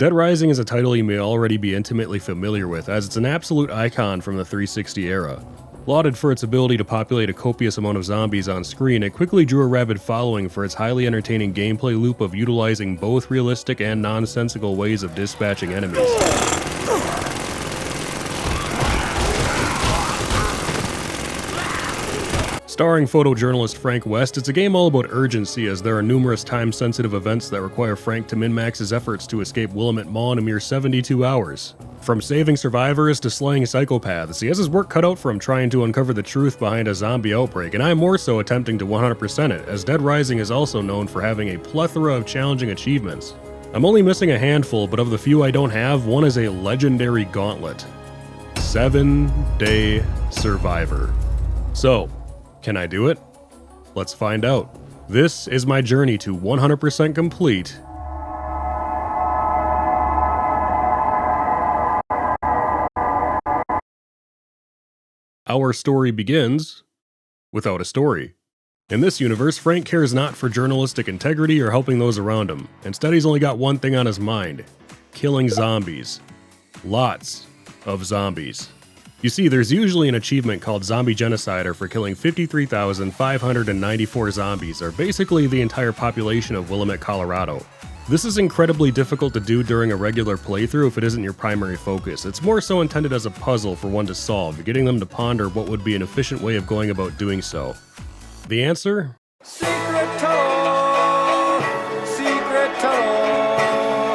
Dead Rising is a title you may already be intimately familiar with, as it's an absolute icon from the 360 era. Lauded for its ability to populate a copious amount of zombies on screen, it quickly drew a rabid following for its highly entertaining gameplay loop of utilizing both realistic and nonsensical ways of dispatching enemies. Starring photojournalist Frank West, it's a game all about urgency, as there are numerous time-sensitive events that require Frank to min-max his efforts to escape Willamette Mall in a mere 72 hours. From saving survivors to slaying psychopaths, he has his work cut out for him trying to uncover the truth behind a zombie outbreak, and I am more so attempting to 100% it, as Dead Rising is also known for having a plethora of challenging achievements. I'm only missing a handful, but of the few I don't have, one is a legendary gauntlet. 7-Day Survivor. So, can I do it? Let's find out. This is my journey to 100% complete Our story begins without a story. In this universe, Frank cares not for journalistic integrity or helping those around him. Instead, he's only got one thing on his mind: killing zombies. Lots of zombies. You see, there's usually an achievement called Zombie Genocider for killing 53,594 zombies, or basically the entire population of Willamette, Colorado. This is incredibly difficult to do during a regular playthrough if it isn't your primary focus. It's more so intended as a puzzle for one to solve, getting them to ponder what would be an efficient way of going about doing so. The answer? Secret tunnel! Secret tunnel!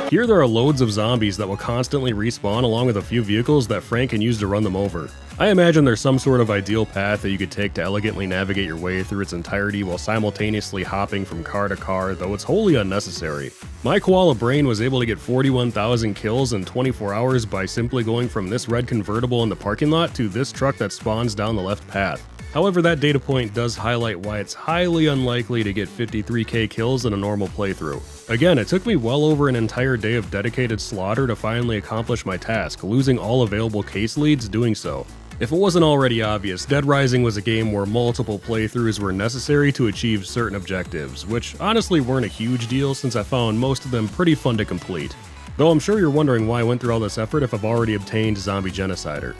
Here there are loads of zombies that will constantly respawn, along with a few vehicles that Frank can use to run them over. I imagine there's some sort of ideal path that you could take to elegantly navigate your way through its entirety while simultaneously hopping from car to car, though it's wholly unnecessary. My koala brain was able to get 41,000 kills in 24 hours by simply going from this red convertible in the parking lot to this truck that spawns down the left path. However, that data point does highlight why it's highly unlikely to get 53k kills in a normal playthrough. Again, it took me well over an entire day of dedicated slaughter to finally accomplish my task, losing all available case leads doing so. If it wasn't already obvious, Dead Rising was a game where multiple playthroughs were necessary to achieve certain objectives, which honestly weren't a huge deal since I found most of them pretty fun to complete. Though I'm sure you're wondering why I went through all this effort if I've already obtained Zombie Genocider.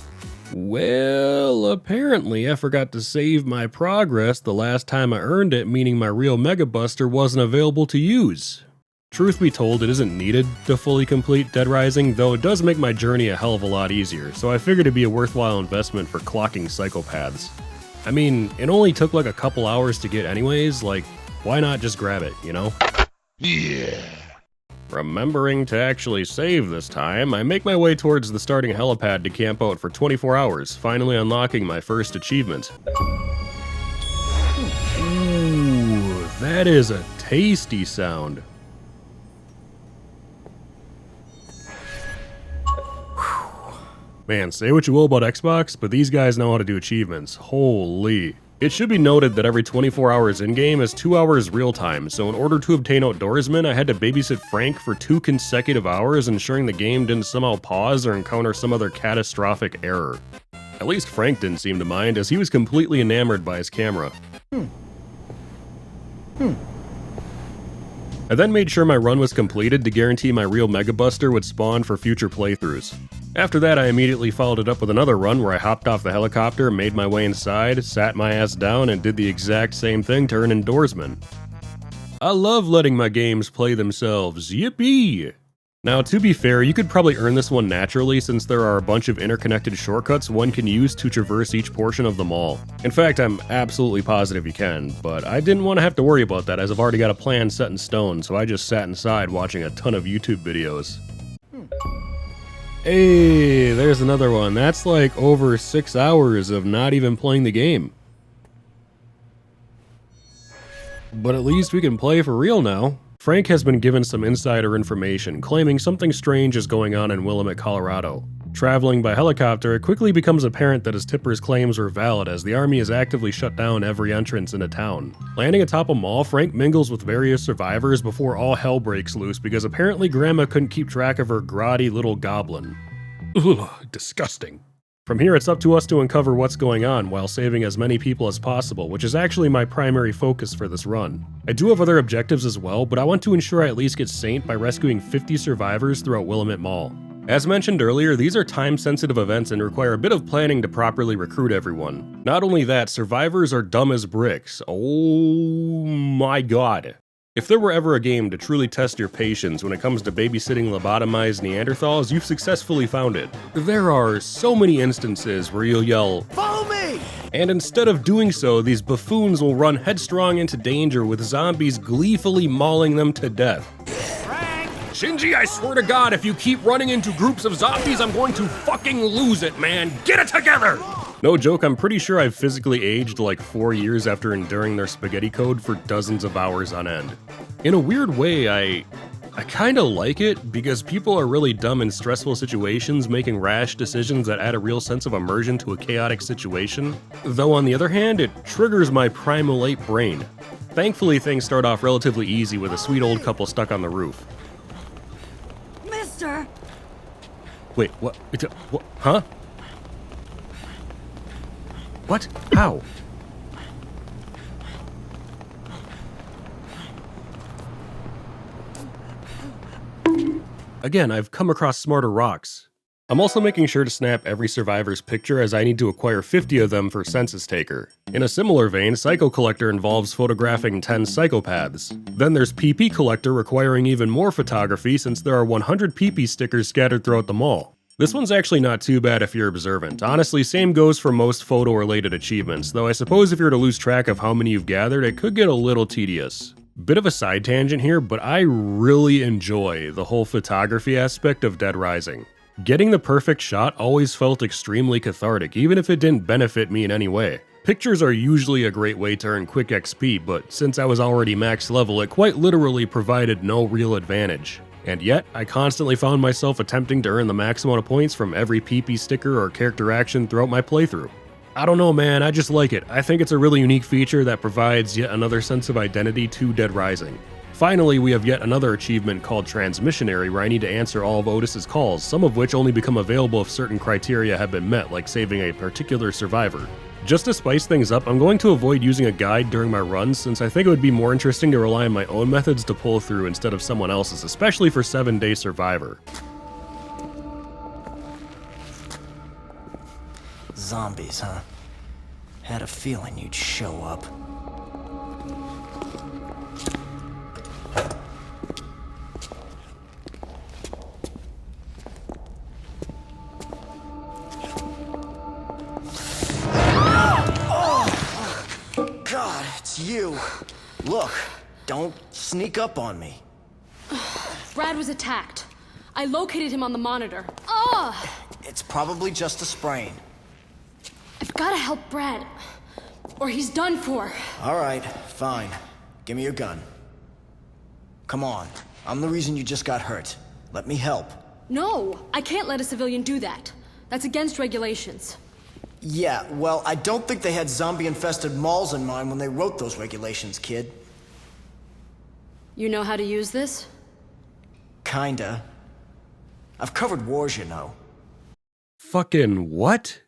Well, apparently I forgot to save my progress the last time I earned it, meaning my real Mega Buster wasn't available to use. Truth be told, it isn't needed to fully complete Dead Rising, though it does make my journey a hell of a lot easier, so I figured it'd be a worthwhile investment for clocking psychopaths. I mean, it only took like a couple hours to get anyways, like, why not just grab it, you know? Yeah. Remembering to actually save this time, I make my way towards the starting helipad to camp out for 24 hours, finally unlocking my first achievement. Ooh, that is a tasty sound. Man, say what you will about Xbox, but these guys know how to do achievements. Holy. It should be noted that every 24 hours in-game is 2 hours real-time, so in order to obtain Outdoorsman, I had to babysit Frank for 2 consecutive hours, ensuring the game didn't somehow pause or encounter some other catastrophic error. At least Frank didn't seem to mind, as he was completely enamored by his camera. I then made sure my run was completed to guarantee my real Mega Buster would spawn for future playthroughs. After that, I immediately followed it up with another run where I hopped off the helicopter, made my way inside, sat my ass down, and did the exact same thing to earn Endorsement. I love letting my games play themselves, yippee! Now, to be fair, you could probably earn this one naturally since there are a bunch of interconnected shortcuts one can use to traverse each portion of the mall. In fact, I'm absolutely positive you can, but I didn't want to have to worry about that as I've already got a plan set in stone, so I just sat inside watching a ton of YouTube videos. Hey, there's another one. That's like over 6 hours of not even playing the game. But at least we can play for real now. Frank has been given some insider information, claiming something strange is going on in Willamette, Colorado. Traveling by helicopter, it quickly becomes apparent that his tipper's claims were valid as the army has actively shut down every entrance into town. Landing atop a mall, Frank mingles with various survivors before all hell breaks loose because apparently Grandma couldn't keep track of her grotty little goblin. Ugh, disgusting. From here, it's up to us to uncover what's going on while saving as many people as possible, which is actually my primary focus for this run. I do have other objectives as well, but I want to ensure I at least get Saint by rescuing 50 survivors throughout Willamette Mall. As mentioned earlier, these are time-sensitive events and require a bit of planning to properly recruit everyone. Not only that, survivors are dumb as bricks. Oh my god. If there were ever a game to truly test your patience when it comes to babysitting lobotomized Neanderthals, you've successfully found it. There are so many instances where you'll yell, "Follow me!" And instead of doing so, these buffoons will run headstrong into danger with zombies gleefully mauling them to death. Shinji, I swear to God, if you keep running into groups of zombies, I'm going to fucking lose it, man! Get it together! No joke, I'm pretty sure I've physically aged like 4 years after enduring their spaghetti code for dozens of hours on end. In a weird way, I kinda like it, because people are really dumb in stressful situations, making rash decisions that add a real sense of immersion to a chaotic situation. Though on the other hand, it triggers my primal ape brain. Thankfully, things start off relatively easy with a sweet old couple stuck on the roof. Mister! Wait, what? Huh? What? How? Again, I've come across smarter rocks. I'm also making sure to snap every survivor's picture as I need to acquire 50 of them for Census taker. In a similar vein, Psycho Collector involves photographing 10 psychopaths. Then there's PP Collector requiring even more photography since there are 100 PP stickers scattered throughout the mall. This one's actually not too bad if you're observant. Honestly, same goes for most photo-related achievements, though I suppose if you're to lose track of how many you've gathered, it could get a little tedious. Bit of a side tangent here, but I really enjoy the whole photography aspect of Dead Rising. Getting the perfect shot always felt extremely cathartic, even if it didn't benefit me in any way. Pictures are usually a great way to earn quick XP, but since I was already max level, it quite literally provided no real advantage. And yet, I constantly found myself attempting to earn the max amount of points from every PP sticker or character action throughout my playthrough. I don't know, man, I just like it. I think it's a really unique feature that provides yet another sense of identity to Dead Rising. Finally, we have yet another achievement called Transmissionary, where I need to answer all of Otis's calls, some of which only become available if certain criteria have been met, like saving a particular survivor. Just to spice things up, I'm going to avoid using a guide during my runs, since I think it would be more interesting to rely on my own methods to pull through instead of someone else's, especially for 7-Day Survivor. Zombies, huh? Had a feeling you'd show up. God, it's you. Look, don't sneak up on me. Brad was attacked. I located him on the monitor. Ugh! It's probably just a sprain. I've gotta help Brad, or he's done for. All right, fine. Give me your gun. Come on. I'm the reason you just got hurt. Let me help. No, I can't let a civilian do that. That's against regulations. Yeah, well, I don't think they had zombie-infested malls in mind when they wrote those regulations, kid. You know how to use this? Kinda. I've covered wars, you know. Fucking what?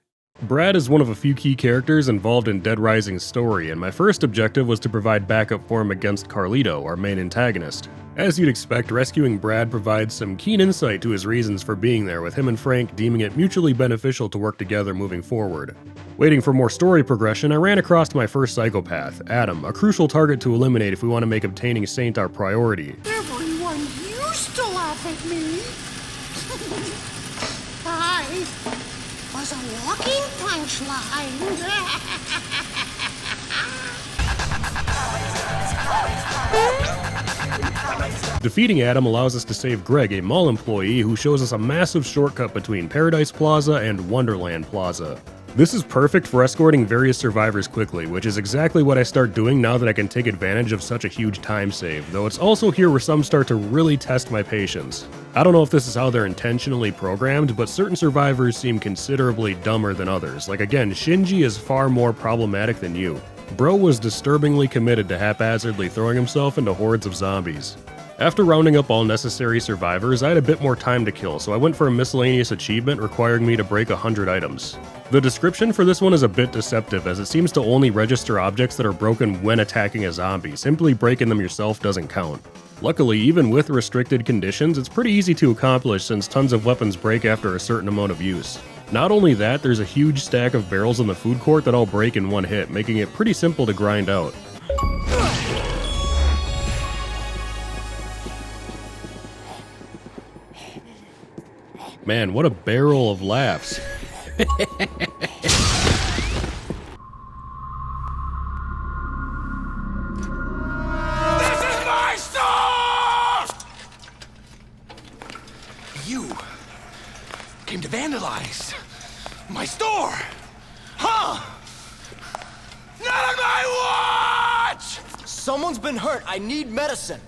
Brad is one of a few key characters involved in Dead Rising's story, and my first objective was to provide backup for him against Carlito, our main antagonist. As you'd expect, rescuing Brad provides some keen insight to his reasons for being there, with him and Frank deeming it mutually beneficial to work together moving forward. Waiting for more story progression, I ran across my first psychopath, Adam, a crucial target to eliminate if we want to make obtaining Saint our priority. Everyone used to laugh at me. I was a walking punchline. Defeating Adam allows us to save Greg, a mall employee who shows us a massive shortcut between Paradise Plaza and Wonderland Plaza. This is perfect for escorting various survivors quickly, which is exactly what I start doing now that I can take advantage of such a huge time save, though it's also here where some start to really test my patience. I don't know if this is how they're intentionally programmed, but certain survivors seem considerably dumber than others. Like again, Shinji is far more problematic than you. Bro was disturbingly committed to haphazardly throwing himself into hordes of zombies. After rounding up all necessary survivors, I had a bit more time to kill, so I went for a miscellaneous achievement requiring me to break 100 items. The description for this one is a bit deceptive, as it seems to only register objects that are broken when attacking a zombie. Simply breaking them yourself doesn't count. Luckily, even with restricted conditions, it's pretty easy to accomplish since tons of weapons break after a certain amount of use. Not only that, there's a huge stack of barrels in the food court that all break in one hit, making it pretty simple to grind out. Man, what a barrel of laughs. This is my store! You came to vandalize my store, huh? Not on my watch! Someone's been hurt. I need medicine.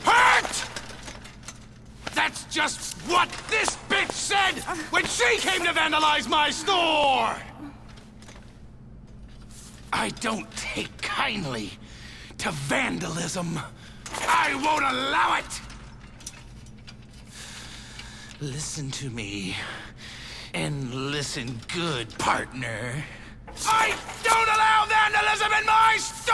Hurt! That's just what this bitch said when she came to vandalize my store! I don't take kindly to vandalism. I won't allow it! Listen to me, and listen good, partner. I don't allow vandalism in my store!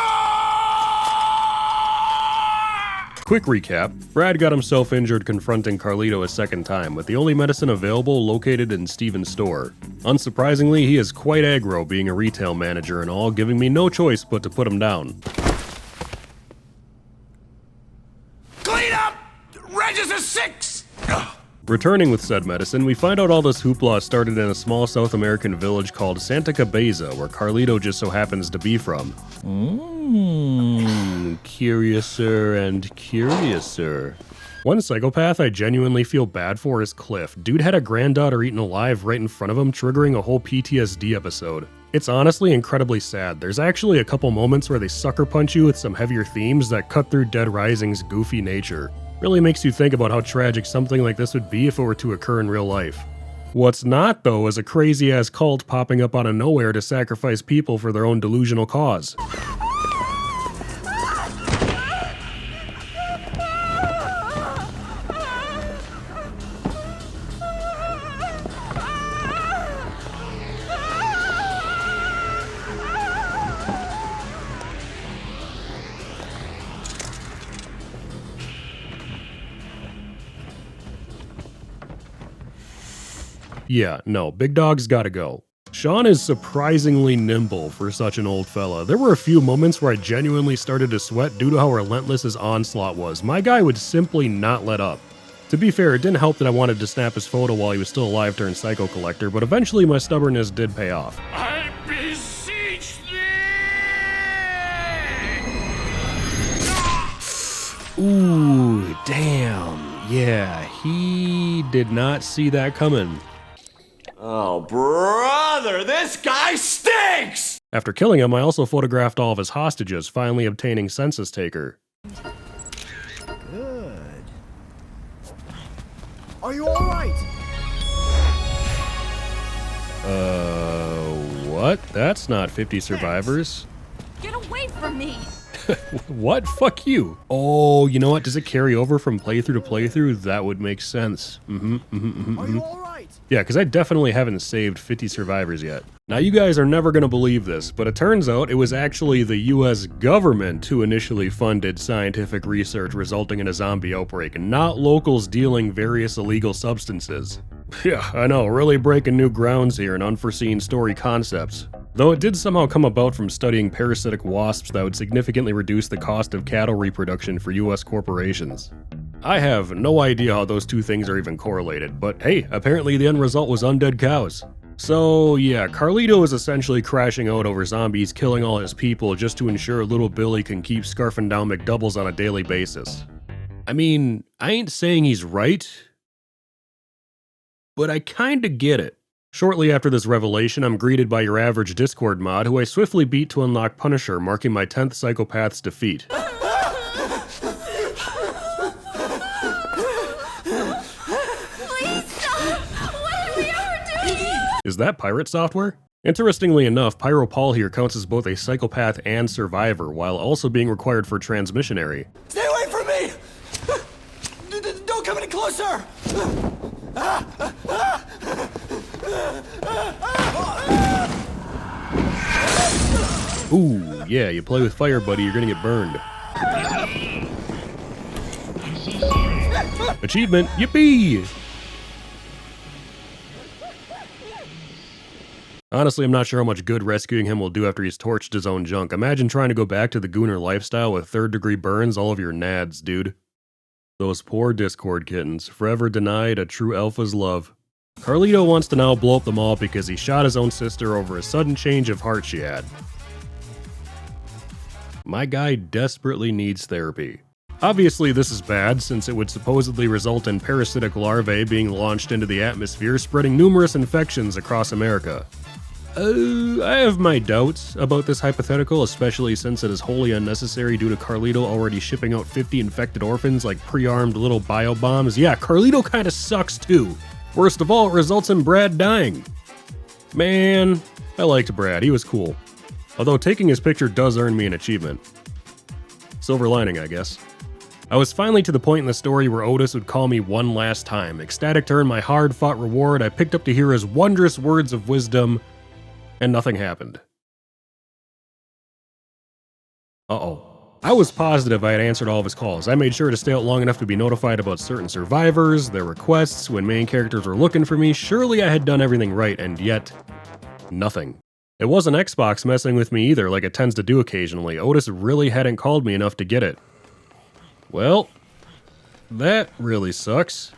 Quick recap, Brad got himself injured confronting Carlito a second time, with the only medicine available located in Steven's store. Unsurprisingly, he is quite aggro being a retail manager and all, giving me no choice but to put him down. Clean up! Register 6! Returning with said medicine, we find out all this hoopla started in a small South American village called Santa Cabeza, where Carlito just so happens to be from. Curiouser and curiouser. One psychopath I genuinely feel bad for is Cliff. Dude had a granddaughter eaten alive right in front of him, triggering a whole PTSD episode. It's honestly incredibly sad. There's actually a couple moments where they sucker punch you with some heavier themes that cut through Dead Rising's goofy nature. Really makes you think about how tragic something like this would be if it were to occur in real life. What's not, though, is a crazy-ass cult popping up out of nowhere to sacrifice people for their own delusional cause. Yeah, no, big dog's gotta go. Sean is surprisingly nimble for such an old fella. There were a few moments where I genuinely started to sweat due to how relentless his onslaught was. My guy would simply not let up. To be fair, it didn't help that I wanted to snap his photo while he was still alive during Psycho Collector, but eventually my stubbornness did pay off. I beseech thee! Ooh, damn. Yeah, he did not see that coming. Oh, brother, this guy stinks! After killing him, I also photographed all of his hostages, finally obtaining Census taker. Good. Are you alright? What? That's not 50 survivors. Get away from me! What? Fuck you. Oh, you know what? Does it carry over from playthrough to playthrough? That would make sense. Are you alright? Yeah, because I definitely haven't saved 50 survivors yet. Now you guys are never going to believe this, but it turns out it was actually the US government who initially funded scientific research resulting in a zombie outbreak, and not locals dealing various illegal substances. Yeah, I know, really breaking new grounds here and unforeseen story concepts. Though it did somehow come about from studying parasitic wasps that would significantly reduce the cost of cattle reproduction for US corporations. I have no idea how those two things are even correlated, but hey, apparently the end result was undead cows. So yeah, Carlito is essentially crashing out over zombies killing all his people just to ensure little Billy can keep scarfing down McDoubles on a daily basis. I mean, I ain't saying he's right, but I kinda get it. Shortly after this revelation, I'm greeted by your average Discord mod, who I swiftly beat to unlock Punisher, marking my 10th Psychopath's defeat. Is that pirate software? Interestingly enough, Pyro Paul here counts as both a psychopath and survivor, while also being required for transmissionary. Stay away from me! Ooh, yeah, you play with fire, buddy, you're gonna get burned. Achievement, yippee! Honestly, I'm not sure how much good rescuing him will do after he's torched his own junk. Imagine trying to go back to the Gooner lifestyle with third-degree burns all over your nads, dude. Those poor Discord kittens, forever denied a true alpha's love. Carlito wants to now blow up the mall because he shot his own sister over a sudden change of heart she had. My guy desperately needs therapy. Obviously, this is bad, since it would supposedly result in parasitic larvae being launched into the atmosphere, spreading numerous infections across America. I have my doubts about this hypothetical, especially since it is wholly unnecessary due to Carlito already shipping out 50 infected orphans like pre-armed little bio-bombs. Yeah, Carlito kinda sucks too. Worst of all, it results in Brad dying. Man, I liked Brad, he was cool. Although taking his picture does earn me an achievement. Silver lining, I guess. I was finally to the point in the story where Otis would call me one last time. Ecstatic to earn my hard-fought reward, I picked up to hear his wondrous words of wisdom, and nothing happened. Uh-oh. I was positive I had answered all of his calls. I made sure to stay out long enough to be notified about certain survivors, their requests, when main characters were looking for me. Surely I had done everything right, and yet, nothing. It wasn't Xbox messing with me either, like it tends to do occasionally. Otis really hadn't called me enough to get it. Well, that really sucks.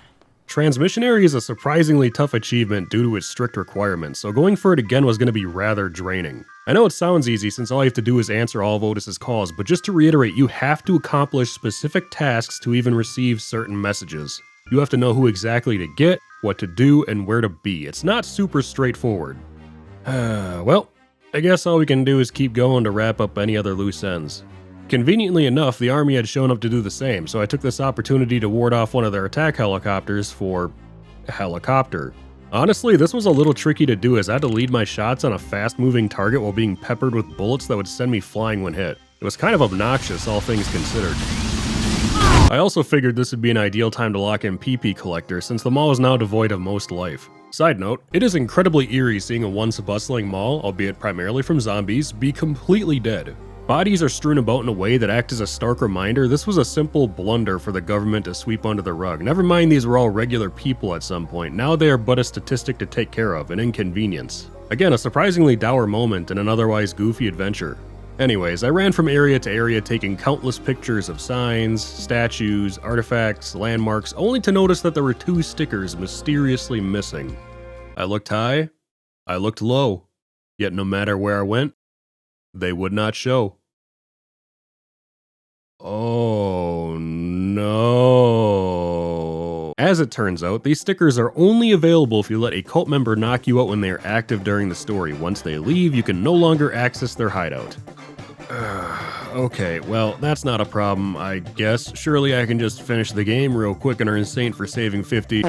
Transmissionary is a surprisingly tough achievement due to its strict requirements, so going for it again was going to be rather draining. I know it sounds easy since all you have to do is answer all of Otis's calls, but just to reiterate, you have to accomplish specific tasks to even receive certain messages. You have to know who exactly to get, what to do, and where to be. It's not super straightforward. Well, I guess all we can do is keep going to wrap up any other loose ends. Conveniently enough, the army had shown up to do the same, so I took this opportunity to ward off one of their attack helicopters for helicopter. Honestly, this was a little tricky to do as I had to lead my shots on a fast-moving target while being peppered with bullets that would send me flying when hit. It was kind of obnoxious, all things considered. I also figured this would be an ideal time to lock in PP Collector, since the mall is now devoid of most life. Side note, it is incredibly eerie seeing a once bustling mall, albeit primarily from zombies, be completely dead. Bodies are strewn about in a way that act as a stark reminder this was a simple blunder for the government to sweep under the rug. Never mind these were all regular people at some point, now they are but a statistic to take care of, an inconvenience. Again, a surprisingly dour moment in an otherwise goofy adventure. Anyways, I ran from area to area taking countless pictures of signs, statues, artifacts, landmarks, only to notice that there were 2 stickers mysteriously missing. I looked high, I looked low, yet no matter where I went, they would not show. Oh no. As it turns out, these stickers are only available if you let a cult member knock you out when they are active during the story. Once they leave, you can no longer access their hideout. Okay, well, that's not a problem, I guess. Surely I can just finish the game real quick and earn Saint for saving 50.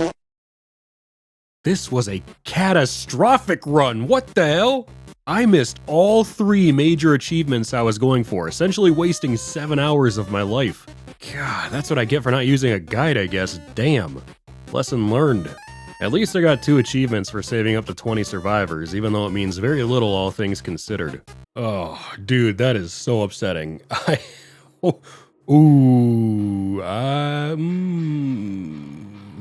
This was a catastrophic run, what the hell? I missed all 3 major achievements I was going for, essentially wasting 7 hours of my life. God, that's what I get for not using a guide, I guess. Damn. Lesson learned. At least I got 2 achievements for saving up to 20 survivors, even though it means very little all things considered. Oh, dude, that is so upsetting.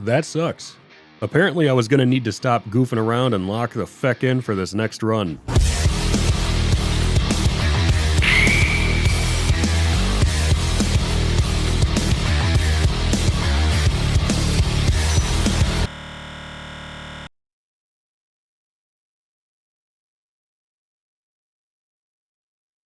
That sucks. Apparently I was gonna need to stop goofing around and lock the feck in for this next run.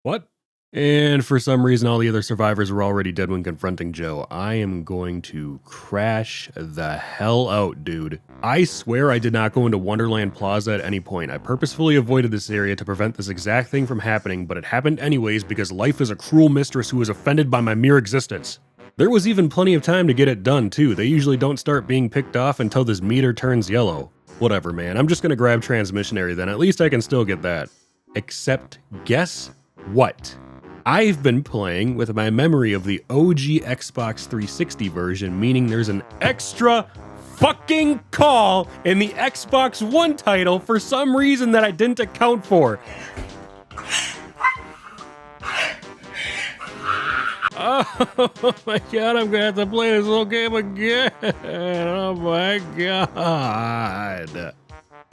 What? And for some reason, all the other survivors were already dead when confronting Joe. I am going to crash the hell out, dude. I swear I did not go into Wonderland Plaza at any point. I purposefully avoided this area to prevent this exact thing from happening, but it happened anyways because life is a cruel mistress who is offended by my mere existence. There was even plenty of time to get it done, too. They usually don't start being picked off until this meter turns yellow. Whatever, man. I'm just gonna grab Transmissionary then. At least I can still get that. Except, guess what? I've been playing with my memory of the OG Xbox 360 version, meaning there's an extra fucking call in the Xbox One title for some reason that I didn't account for. Oh my god, I'm gonna have to play this whole game again. Oh my god.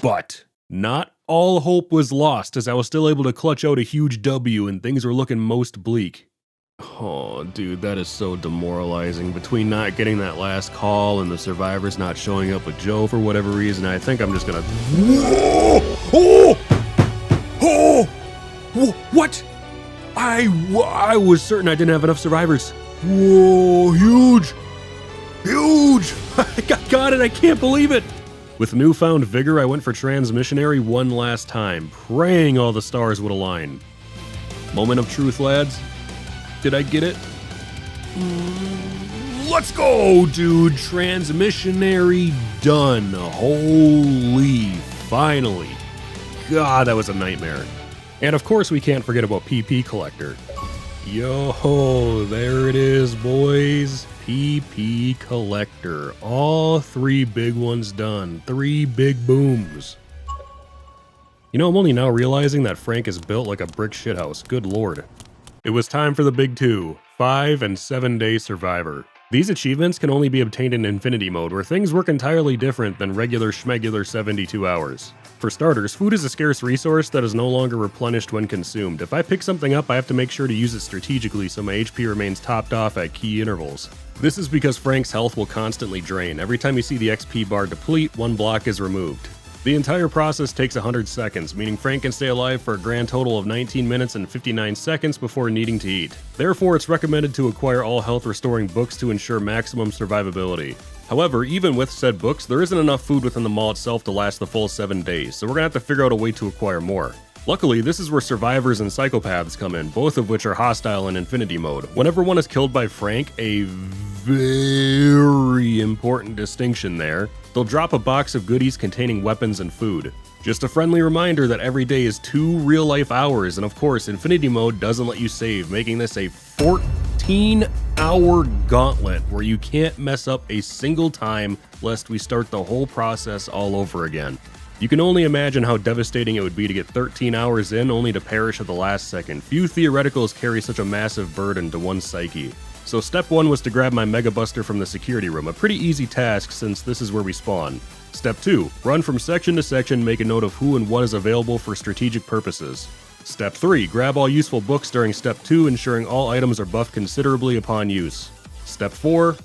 But not all hope was lost, as I was still able to clutch out a huge W and things were looking most bleak. Oh, dude, that is so demoralizing. Between not getting that last call and the survivors not showing up with Joe for whatever reason, I think I'm just gonna... Whoa! Oh! What? I was certain I didn't have enough survivors. Whoa, huge! Huge! I got it, I can't believe it! With newfound vigor, I went for transmissionary one last time, praying all the stars would align. Moment of truth, lads. Did I get it? Let's go, dude! Transmissionary done. Holy, finally. God, that was a nightmare. And of course we can't forget about PP Collector. Yo, there it is, boys. PP Collector. All 3 big ones done. 3 big booms. You know, I'm only now realizing that Frank is built like a brick shithouse. Good lord. It was time for the big 2, 5 and 7 day survivor. These achievements can only be obtained in Infinity mode, where things work entirely different than regular schmegular 72 hours. For starters, food is a scarce resource that is no longer replenished when consumed. If I pick something up, I have to make sure to use it strategically so my HP remains topped off at key intervals. This is because Frank's health will constantly drain. Every time you see the XP bar deplete, 1 block is removed. The entire process takes 100 seconds, meaning Frank can stay alive for a grand total of 19 minutes and 59 seconds before needing to eat. Therefore, it's recommended to acquire all health restoring books to ensure maximum survivability. However, even with said books, there isn't enough food within the mall itself to last the full 7 days, so we're gonna have to figure out a way to acquire more. Luckily, this is where survivors and psychopaths come in, both of which are hostile in Infinity mode. Whenever one is killed by Frank, a very important distinction there, they'll drop a box of goodies containing weapons and food. Just a friendly reminder that every day is 2 real-life hours, and of course, Infinity mode doesn't let you save, making this a 14-hour gauntlet where you can't mess up a single time lest we start the whole process all over again. You can only imagine how devastating it would be to get 13 hours in only to perish at the last second. Few theoreticals carry such a massive burden to one's psyche. So step 1 was to grab my Mega Buster from the security room, a pretty easy task since this is where we spawn. Step 2, run from section to section, make a note of who and what is available for strategic purposes. Step 3, grab all useful books during step 2, ensuring all items are buffed considerably upon use. Step 4,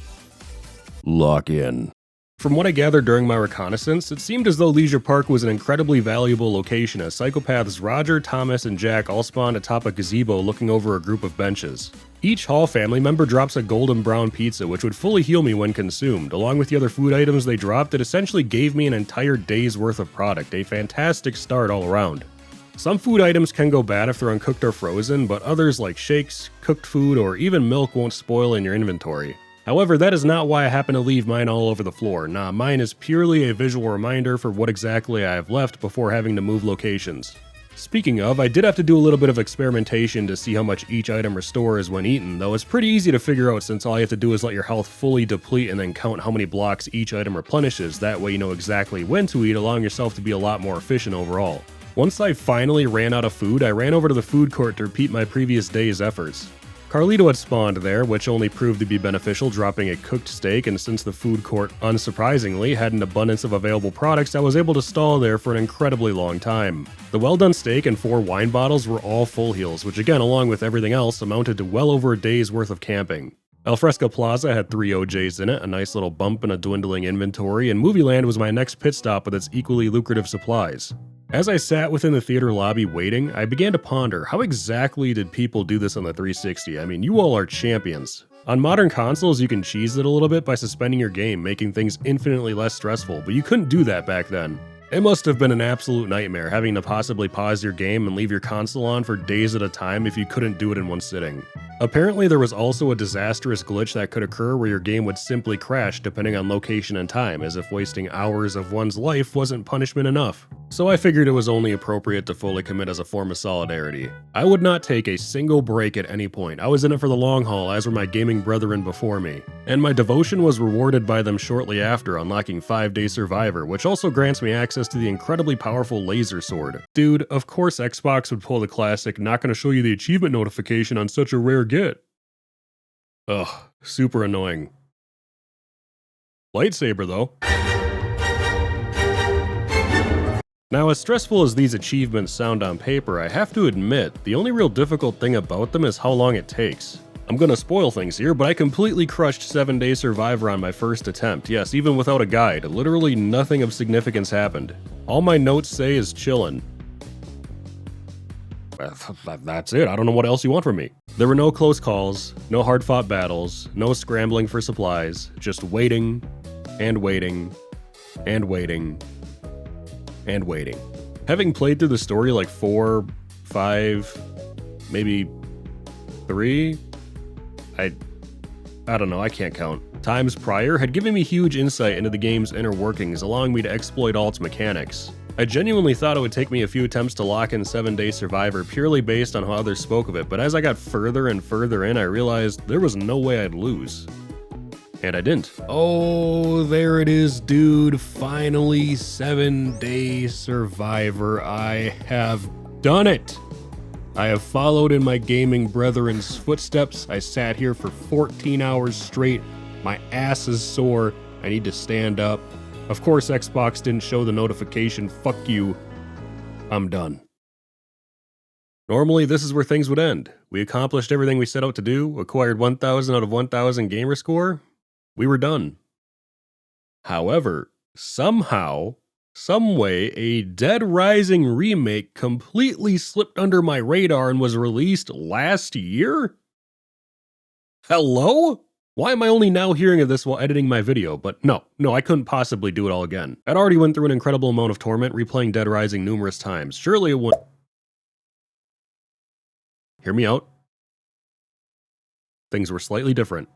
lock in. From what I gathered during my reconnaissance, it seemed as though Leisure Park was an incredibly valuable location as psychopaths Roger, Thomas, and Jack all spawned atop a gazebo looking over a group of benches. Each Hall family member drops a golden brown pizza which would fully heal me when consumed. Along with the other food items they dropped, it essentially gave me an entire day's worth of product, a fantastic start all around. Some food items can go bad if they're uncooked or frozen, but others like shakes, cooked food, or even milk won't spoil in your inventory. However, that is not why I happen to leave mine all over the floor. Nah, mine is purely a visual reminder for what exactly I have left before having to move locations. Speaking of, I did have to do a little bit of experimentation to see how much each item restores when eaten, though it's pretty easy to figure out since all you have to do is let your health fully deplete and then count how many blocks each item replenishes. That way you know exactly when to eat, allowing yourself to be a lot more efficient overall. Once I finally ran out of food, I ran over to the food court to repeat my previous day's efforts. Carlito had spawned there, which only proved to be beneficial, dropping a cooked steak, and since the food court, unsurprisingly, had an abundance of available products, I was able to stall there for an incredibly long time. The well-done steak and 4 wine bottles were all full heals, which again, along with everything else, amounted to well over a day's worth of camping. Alfresco Plaza had 3 OJs in it, a nice little bump in a dwindling inventory, and Movieland was my next pit stop with its equally lucrative supplies. As I sat within the theater lobby waiting, I began to ponder, how exactly did people do this on the 360? I mean, you all are champions. On modern consoles, you can cheese it a little bit by suspending your game, making things infinitely less stressful, but you couldn't do that back then. It must have been an absolute nightmare having to possibly pause your game and leave your console on for days at a time if you couldn't do it in one sitting. Apparently there was also a disastrous glitch that could occur where your game would simply crash depending on location and time, as if wasting hours of one's life wasn't punishment enough. So I figured it was only appropriate to fully commit as a form of solidarity. I would not take a single break at any point. I was in it for the long haul, as were my gaming brethren before me. And my devotion was rewarded by them shortly after, unlocking 5-Day Survivor, which also grants me access to the incredibly powerful laser sword. Dude, of course Xbox would pull the classic, not gonna show you the achievement notification on such a rare get. Ugh, super annoying. Lightsaber, though. Now, as stressful as these achievements sound on paper, I have to admit, the only real difficult thing about them is how long it takes. I'm gonna spoil things here, but I completely crushed 7-Day Survivor on my first attempt. Yes, even without a guide. Literally nothing of significance happened. All my notes say is chillin'. That's it. I don't know what else you want from me. There were no close calls, no hard-fought battles, no scrambling for supplies, just waiting, and waiting, and waiting, and waiting. Having played through the story like 4, 5, maybe 3, I don't know, I can't count. Times prior had given me huge insight into the game's inner workings, allowing me to exploit all its mechanics. I genuinely thought it would take me a few attempts to lock in 7-Day Survivor purely based on how others spoke of it, but as I got further and further in, I realized there was no way I'd lose. And I didn't. Oh, there it is, dude. Finally, 7-Day Survivor. I have done it. I have followed in my gaming brethren's footsteps. I sat here for 14 hours straight. My ass is sore. I need to stand up. Of course, Xbox didn't show the notification. Fuck you. I'm done. Normally, this is where things would end. We accomplished everything we set out to do, acquired 1,000 out of 1,000 gamer score. We were done. However, somehow, someway, a Dead Rising remake completely slipped under my radar and was released last year? Hello? Why am I only now hearing of this while editing my video? But no, I couldn't possibly do it all again. I'd already went through an incredible amount of torment replaying Dead Rising numerous times. Surely it wouldn't. Hear me out. Things were slightly different.